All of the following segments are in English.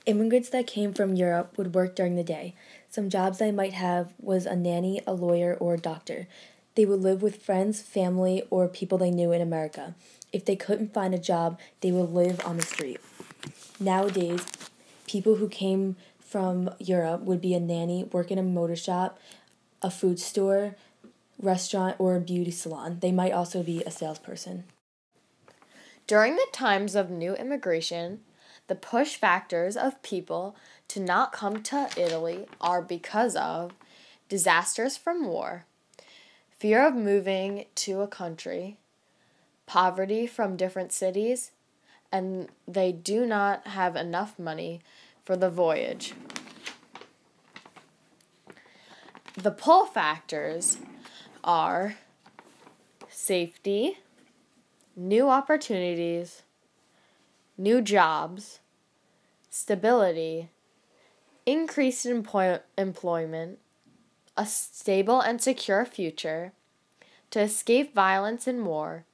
Immigrants that came from Europe would work during the day. Some jobs they might have was a nanny, a lawyer, or a doctor. They would live with friends, family, or people they knew in America. If they couldn't find a job, they would live on the street. Nowadays, people who came from Europe would be a nanny, work in a motor shop, a food store, restaurant, or a beauty salon. They might also be a salesperson. During the times of new immigration, the push factors of people to not come to Italy are because of disasters from war, fear of moving to a country, poverty from different cities, and they do not have enough money for the voyage. The pull factors are safety, new opportunities, new jobs, stability, increased employment, a stable and secure future, to escape violence and war,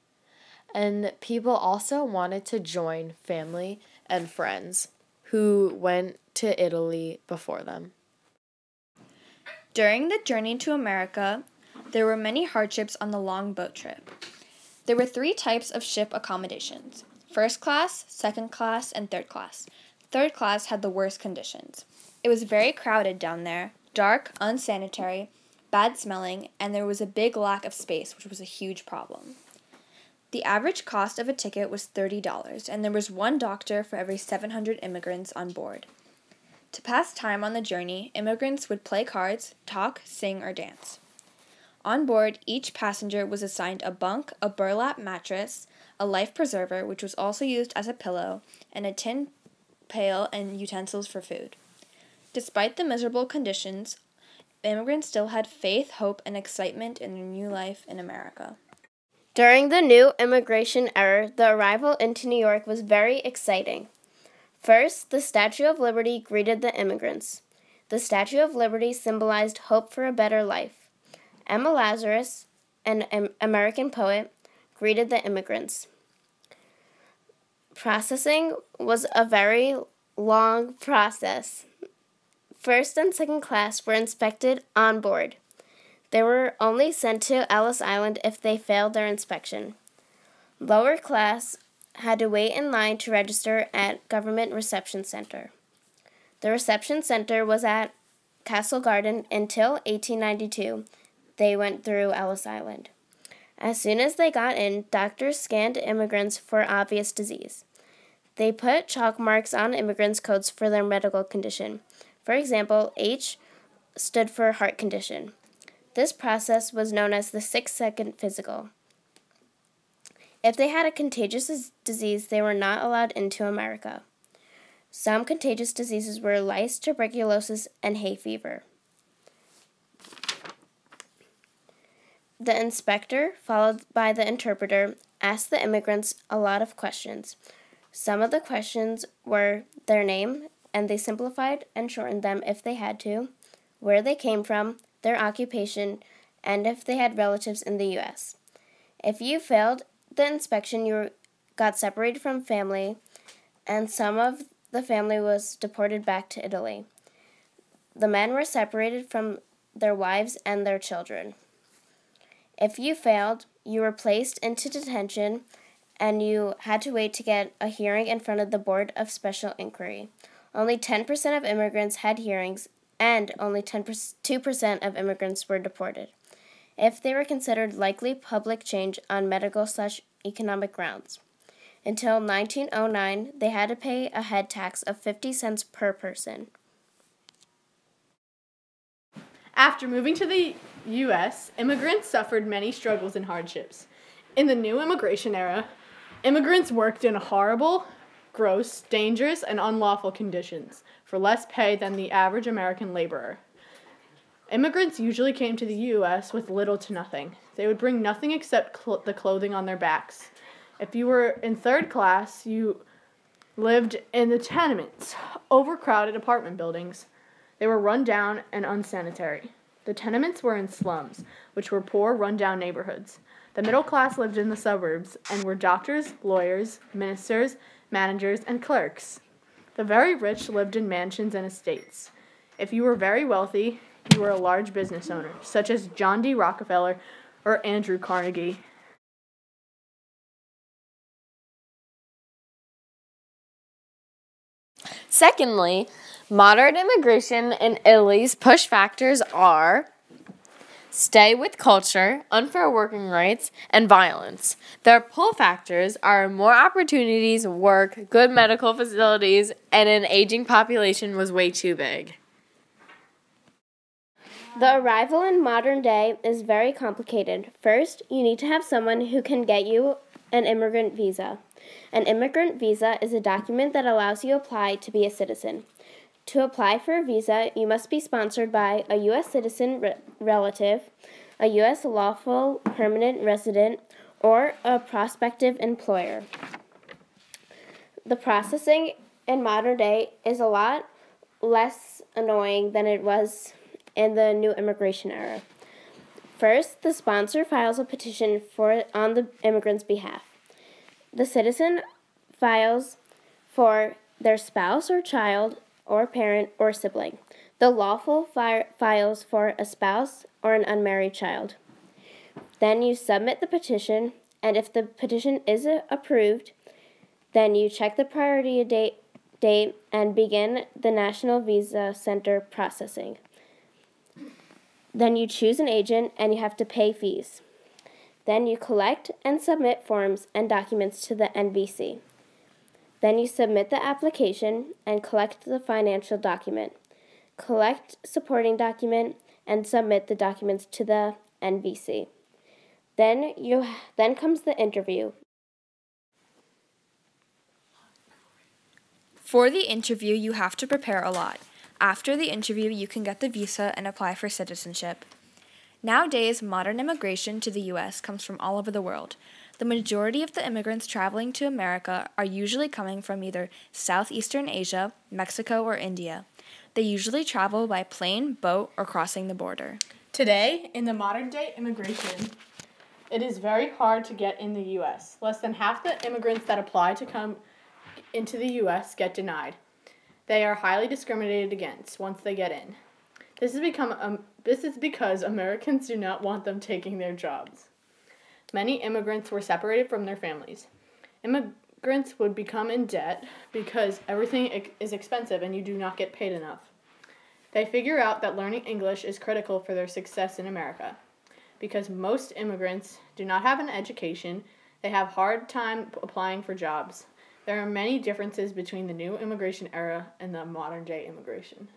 and people also wanted to join family and friends who went to Italy before them. During the journey to America, there were many hardships on the long boat trip. There were 3 types of ship accommodations: first class, second class, and third class. Third class had the worst conditions. It was very crowded down there, dark, unsanitary, bad smelling, and there was a big lack of space, which was a huge problem. The average cost of a ticket was $30, and there was 1 doctor for every 700 immigrants on board. To pass time on the journey, immigrants would play cards, talk, sing, or dance. On board, each passenger was assigned a bunk, a burlap mattress, a life preserver, which was also used as a pillow, and a tin pail and utensils for food. Despite the miserable conditions, immigrants still had faith, hope, and excitement in their new life in America. During the new immigration era, the arrival into New York was very exciting. First, the Statue of Liberty greeted the immigrants. The Statue of Liberty symbolized hope for a better life. Emma Lazarus, an American poet, greeted the immigrants. Processing was a very long process. First and second class were inspected on board. They were only sent to Ellis Island if they failed their inspection. Lower class had to wait in line to register at Government Reception Center. The reception center was at Castle Garden until 1892. They went through Ellis Island. As soon as they got in, doctors scanned immigrants for obvious disease. They put chalk marks on immigrants' coats for their medical condition. For example, H stood for heart condition. This process was known as the 6-second physical. If they had a contagious disease, they were not allowed into America. Some contagious diseases were lice, tuberculosis, and hay fever. The inspector, followed by the interpreter, asked the immigrants a lot of questions. Some of the questions were their name, and they simplified and shortened them if they had to, where they came from, their occupation, and if they had relatives in the U.S. If you failed the inspection, you got separated from family, and some of the family was deported back to Italy. The men were separated from their wives and their children. If you failed, you were placed into detention, and you had to wait to get a hearing in front of the Board of Special Inquiry. Only 10% of immigrants had hearings, and only 2% of immigrants were deported, if they were considered likely public change on medical/economic grounds. Until 1909, they had to pay a head tax of 50 cents per person. After moving to the U.S., immigrants suffered many struggles and hardships. In the new immigration era, immigrants worked in horrible, gross, dangerous, and unlawful conditions for less pay than the average American laborer. Immigrants usually came to the U.S. with little to nothing. They would bring nothing except the clothing on their backs. If you were in third class, you lived in the tenements, overcrowded apartment buildings. They were run down and unsanitary. The tenements were in slums, which were poor, run-down neighborhoods. The middle class lived in the suburbs and were doctors, lawyers, ministers, managers, and clerks. The very rich lived in mansions and estates. If you were very wealthy, you were a large business owner, such as John D. Rockefeller or Andrew Carnegie. Secondly, modern immigration in Italy's push factors are stay with culture, unfair working rights, and violence. Their pull factors are more opportunities, work, good medical facilities, and an aging population was way too big. The arrival in modern day is very complicated. First, you need to have someone who can get you an immigrant visa. An immigrant visa is a document that allows you to apply to be a citizen. To apply for a visa, you must be sponsored by a U.S. citizen relative, a U.S. lawful permanent resident, or a prospective employer. The processing in modern day is a lot less annoying than it was in the new immigration era. First, the sponsor files a petition on the immigrant's behalf. The citizen files for their spouse or child or parent or sibling. The lawful files for a spouse or an unmarried child. Then you submit the petition, and if the petition is approved, then you check the priority date and begin the National Visa Center processing. Then you choose an agent and you have to pay fees. Then you collect and submit forms and documents to the NVC. Then you submit the application and collect the financial document. Collect supporting document and submit the documents to the NVC. Then comes the interview. For the interview, you have to prepare a lot. After the interview, you can get the visa and apply for citizenship. Nowadays, modern immigration to the U.S. comes from all over the world. The majority of the immigrants traveling to America are usually coming from either Southeastern Asia, Mexico, or India. They usually travel by plane, boat, or crossing the border. Today, in the modern day immigration, it is very hard to get in the U.S. Less than half the immigrants that apply to come into the U.S. get denied. They are highly discriminated against once they get in. This is because Americans do not want them taking their jobs. Many immigrants were separated from their families. Immigrants would become in debt because everything is expensive and you do not get paid enough. They figure out that learning English is critical for their success in America. Because most immigrants do not have an education, they have a hard time applying for jobs. There are many differences between the new immigration era and the modern day immigration.